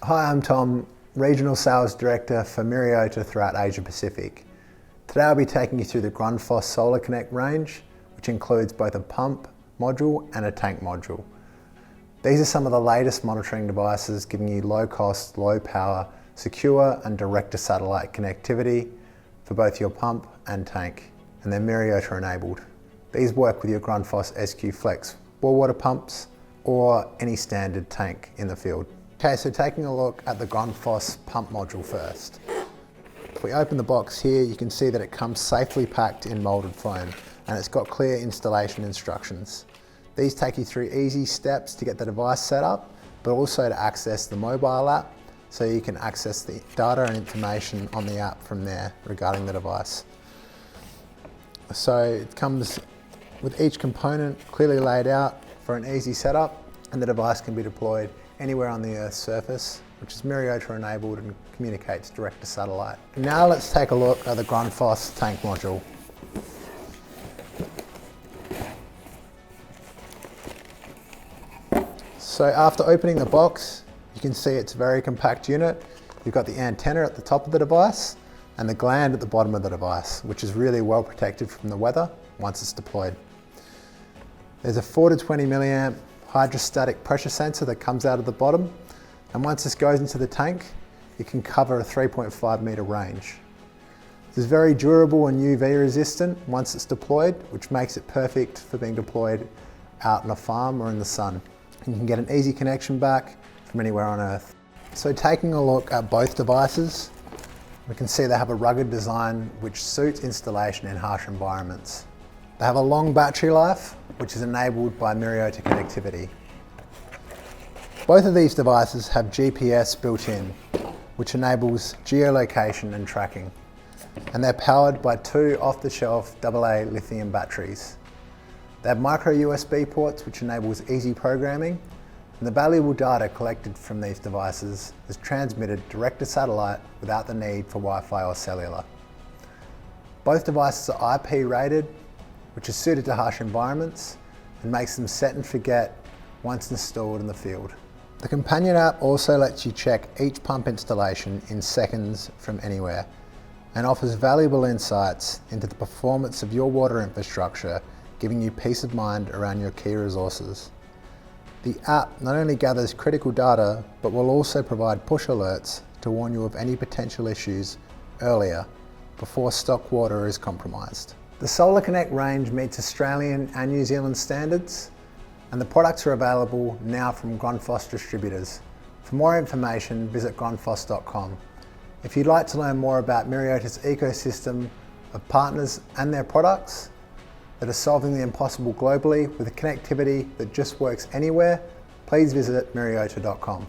Hi, I'm Tom, Regional Sales Director for Myriota throughout Asia Pacific. Today I'll be taking you through the Grundfos Solar Connect range, which includes both a pump module and a tank module. These are some of the latest monitoring devices giving you low cost, low power, secure and direct to satellite connectivity for both your pump and tank, and they're Myriota enabled. These work with your Grundfos SQ Flex bore water pumps or any standard tank in the field. Okay, so taking a look at the Grundfos pump module first. If we open the box here, you can see that it comes safely packed in moulded foam and it's got clear installation instructions. These take you through easy steps to get the device set up, but also to access the mobile app so you can access the data and information on the app from there regarding the device. So it comes with each component clearly laid out for an easy setup, and the device can be deployed anywhere on the Earth's surface, which is Myriota enabled and communicates direct to satellite. Now let's take a look at the Grundfos tank module. So after opening the box, you can see it's a very compact unit. You've got the antenna at the top of the device and the gland at the bottom of the device, which is really well protected from the weather once it's deployed. There's a 4 to 20 milliamp hydrostatic pressure sensor that comes out of the bottom, and once this goes into the tank, it can cover a 3.5 metre range. This is very durable and UV resistant once it's deployed, which makes it perfect for being deployed out on a farm or in the sun. And you can get an easy connection back from anywhere on Earth. So taking a look at both devices, we can see they have a rugged design which suits installation in harsh environments. They have a long battery life, which is enabled by Myriota connectivity. Both of these devices have GPS built in, which enables geolocation and tracking. And they're powered by 2 off-the-shelf AA lithium batteries. They have micro USB ports, which enables easy programming, and the valuable data collected from these devices is transmitted direct to satellite without the need for Wi-Fi or cellular. Both devices are IP rated, which is suited to harsh environments and makes them set and forget once installed in the field. The companion app also lets you check each pump installation in seconds from anywhere and offers valuable insights into the performance of your water infrastructure, giving you peace of mind around your key resources. The app not only gathers critical data, but will also provide push alerts to warn you of any potential issues earlier before stock water is compromised. The Solar Connect range meets Australian and New Zealand standards, and the products are available now from Grundfos distributors. For more information, visit grundfos.com. If you'd like to learn more about Myriota's ecosystem of partners and their products that are solving the impossible globally with a connectivity that just works anywhere, please visit myriota.com.